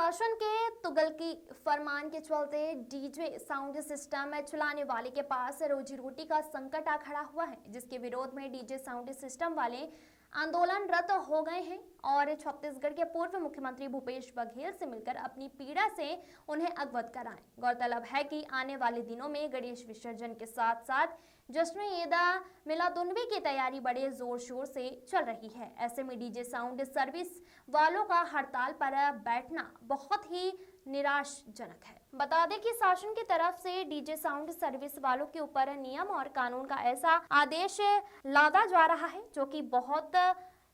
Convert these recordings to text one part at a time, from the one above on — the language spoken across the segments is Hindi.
शासन के तुगलकी फरमान के चलते डीजे साउंड सिस्टम चलाने वाले के पास रोजी रोटी का संकट आ खड़ा हुआ है, जिसके विरोध में डीजे साउंड सिस्टम वाले आंदोलनरत हो गए हैं और छत्तीसगढ़ के पूर्व मुख्यमंत्री भूपेश बघेल से मिलकर अपनी पीड़ा से उन्हें अवगत कराएं। गौरतलब है कि आने वाले दिनों में गणेश विसर्जन के साथ साथ जश्न ईद मिलादुन्नबी की तैयारी बड़े जोर शोर से चल रही है। ऐसे में डीजे साउंड सर्विस वालों का हड़ताल पर बैठना बहुत ही निराशाजनक है। बता दें कि शासन की तरफ से डीजे साउंड सर्विस वालों के ऊपर नियम और कानून का ऐसा आदेश लादा जा रहा है जो कि बहुत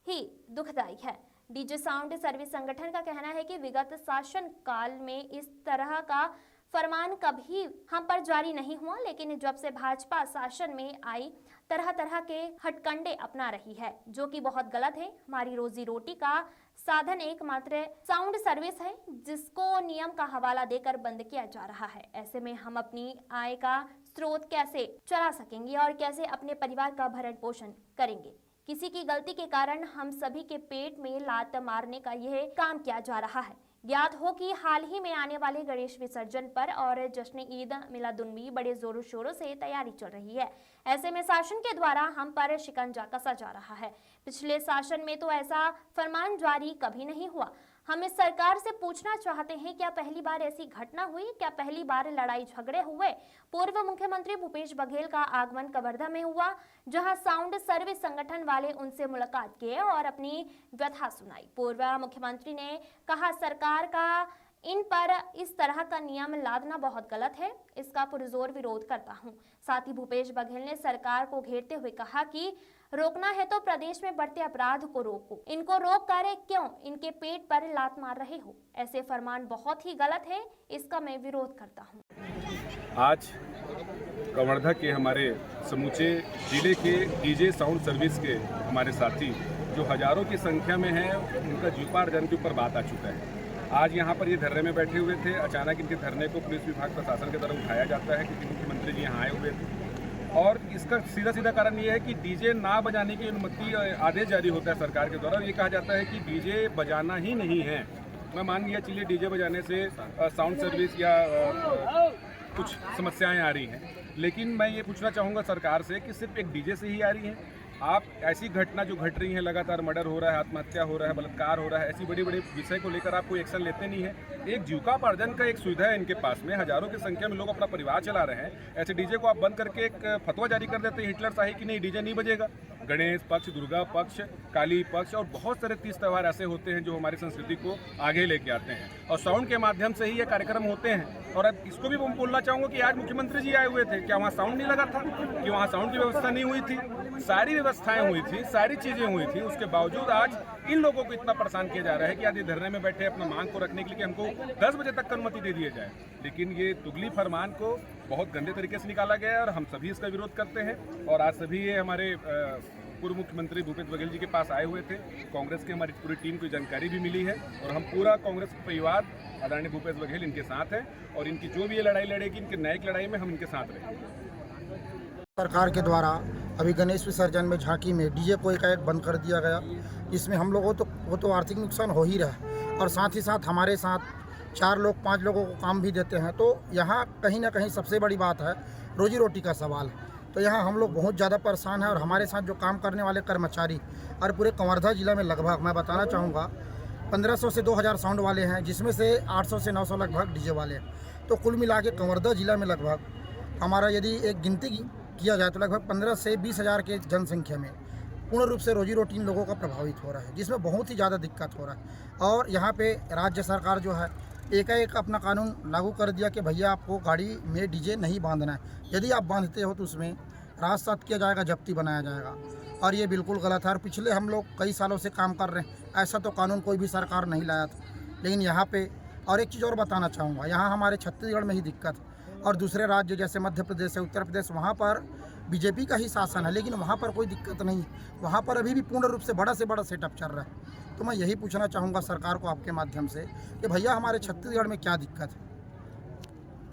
ही दुखदायी है। डीजे साउंड सर्विस संगठन का कहना है कि विगत शासन काल में इस तरह का फरमान कभी हम पर जारी नहीं हुआ, लेकिन जब से भाजपा शासन में आई तरह तरह के हटकंडे अपना रही है, जो कि बहुत गलत है। हमारी रोजी रोटी का साधन एकमात्र साउंड सर्विस है, जिसको नियम का हवाला देकर बंद किया जा रहा है। ऐसे में हम अपनी आय का स्रोत कैसे चला सकेंगे और कैसे अपने परिवार का भरण पोषण करेंगे। किसी की गलती के कारण हम सभी के पेट में लात मारने का यह काम किया जा रहा है। ज्ञात हो कि हाल ही में आने वाले गणेश विसर्जन पर और जश्न ईद मिलादुन्नबी बड़े जोरों शोरों से तैयारी चल रही है। ऐसे में शासन के द्वारा हम पर शिकंजा कसा जा रहा है। पिछले शासन में तो ऐसा फरमान जारी कभी नहीं हुआ। हम इस सरकार से पूछना चाहते हैं, क्या पहली बार ऐसी घटना हुई? क्या पहली बार लड़ाई झगड़े हुए? पूर्व मुख्यमंत्री भूपेश बघेल का आगमन कवर्धा में हुआ, जहां साउंड सर्विस संगठन वाले उनसे मुलाकात किए और अपनी व्यथा सुनाई। पूर्व मुख्यमंत्री ने कहा, सरकार का इन पर इस तरह का नियम लादना बहुत गलत है, इसका पुरजोर विरोध करता हूं। साथ ही भूपेश बघेल ने सरकार को घेरते हुए कहा कि रोकना है तो प्रदेश में बढ़ते अपराध को रोको, इनको रोक कर क्यों इनके पेट पर लात मार रहे हो? ऐसे फरमान बहुत ही गलत है, इसका मैं विरोध करता हूं। आज कवर्धा के हमारे समूचे जिले के डीजे साउंड सर्विस के हमारे साथी जो हजारों की संख्या में हैं, उनका जीवपार्जन के ऊपर बात आ चुका है। आज यहाँ पर ये धरने में बैठे हुए थे। अचानक इनके धरने को पुलिस विभाग प्रशासन की तरफ उठाया जाता है क्योंकि मुख्यमंत्री जी यहाँ आए हुए थे, और इसका सीधा सीधा कारण ये है कि डीजे ना बजाने की अनुमति आदेश जारी होता है सरकार के द्वारा, और ये कहा जाता है कि डीजे बजाना ही नहीं है। मैं मान लिया चलिए डीजे बजाने से साउंड सर्विस या कुछ समस्याएं आ रही हैं, लेकिन मैं ये पूछना चाहूँगा सरकार से कि सिर्फ एक डीजे से ही आ रही हैं? आप ऐसी घटना जो घट रही है, लगातार मर्डर हो रहा है, आत्महत्या हो रहा है, बलात्कार हो रहा है, ऐसी बड़ी बड़ी विषय को लेकर आप कोई एक्शन लेते नहीं है। एक जीविकोपार्जन का एक सुविधा है इनके पास में, हजारों की संख्या में लोग अपना परिवार चला रहे हैं। ऐसे डीजे को आप बंद करके एक फतवा जारी कर देते हैं हिटलर शाही कि नहीं डीजे नहीं बजेगा। गणेश पक्ष, दुर्गा पक्ष, काली पक्ष और बहुत सारे 30 त्यौहार ऐसे होते हैं जो हमारी संस्कृति को आगे लेके आते हैं, और साउंड के माध्यम से ही ये कार्यक्रम होते हैं। और अब इसको भी मैं बोलना चाहूँगा कि आज मुख्यमंत्री जी आए हुए थे, क्या वहाँ साउंड नहीं लगा था? कि वहाँ साउंड की व्यवस्था नहीं हुई थी? सारी व्यवस्थाएं हुई थी, सारी चीजें हुई थी, उसके बावजूद आज इन लोगों को इतना परेशान किया जा रहा है कि आज ये धरने में बैठे अपना मांग को रखने के लिए हमको 10 बजे तक अनुमति दे दिया जाए। लेकिन ये तुगली फरमान को बहुत गंदे तरीके से निकाला गया है और हम सभी इसका विरोध करते हैं। और आज सभी ये हमारे पूर्व मुख्यमंत्री भूपेश बघेल जी के पास आए हुए थे। कांग्रेस की हमारी पूरी टीम को जानकारी भी मिली है और हम पूरा कांग्रेस परिवार आदरणीय भूपेश बघेल इनके साथ है, और इनकी जो भी ये लड़ाई लड़ेगी, इनकी न्यायिक लड़ाई में हम इनके साथ रहेंगे। सरकार के द्वारा अभी गणेश विसर्जन में झांकी में डीजे को एकाएक बंद कर दिया गया, जिसमें हम लोगों वो तो आर्थिक नुकसान हो ही रहा है, और साथ ही साथ हमारे साथ 4 लोग 5 लोगों को काम भी देते हैं। तो यहाँ कहीं ना कहीं सबसे बड़ी बात है रोजी रोटी का सवाल। तो यहाँ हम लोग बहुत ज़्यादा परेशान हैं, और हमारे साथ जो काम करने वाले कर्मचारी और पूरे कवर्धा जिला में लगभग मैं बताना चाहूँगा 1500 से 2000 साउंड वाले हैं, जिसमें से 800 से 900 लगभग डीजे वाले हैं। तो कुल मिला के कवर्धा जिला में लगभग हमारा यदि एक गिनती किया जाए तो लगभग 15 से 20 हज़ार के जनसंख्या में पूर्ण रूप से रोजी रोटी इन लोगों का प्रभावित हो रहा है, जिसमें बहुत ही ज़्यादा दिक्कत हो रहा है। और यहाँ पे राज्य सरकार जो है एकाएक अपना कानून लागू कर दिया कि भैया आपको गाड़ी में डीजे नहीं बांधना है, यदि आप बांधते हो तो उसमें राजसात किया जाएगा, जब्ती बनाया जाएगा, और ये बिल्कुल गलत है। और पिछले हम लोग कई सालों से काम कर रहे हैं, ऐसा तो कानून कोई भी सरकार नहीं लाया था। लेकिन यहाँ पे और एक चीज़ और बताना चाहूँगा, यहाँ हमारे छत्तीसगढ़ में ही दिक्कत है, और दूसरे राज्य जैसे मध्य प्रदेश है, उत्तर प्रदेश, वहाँ पर बीजेपी का ही शासन है, लेकिन वहाँ पर कोई दिक्कत नहीं, वहाँ पर अभी भी पूर्ण रूप से बड़ा सेटअप चल रहा है। तो मैं यही पूछना चाहूँगा सरकार को आपके माध्यम से कि भैया हमारे छत्तीसगढ़ में क्या दिक्कत है।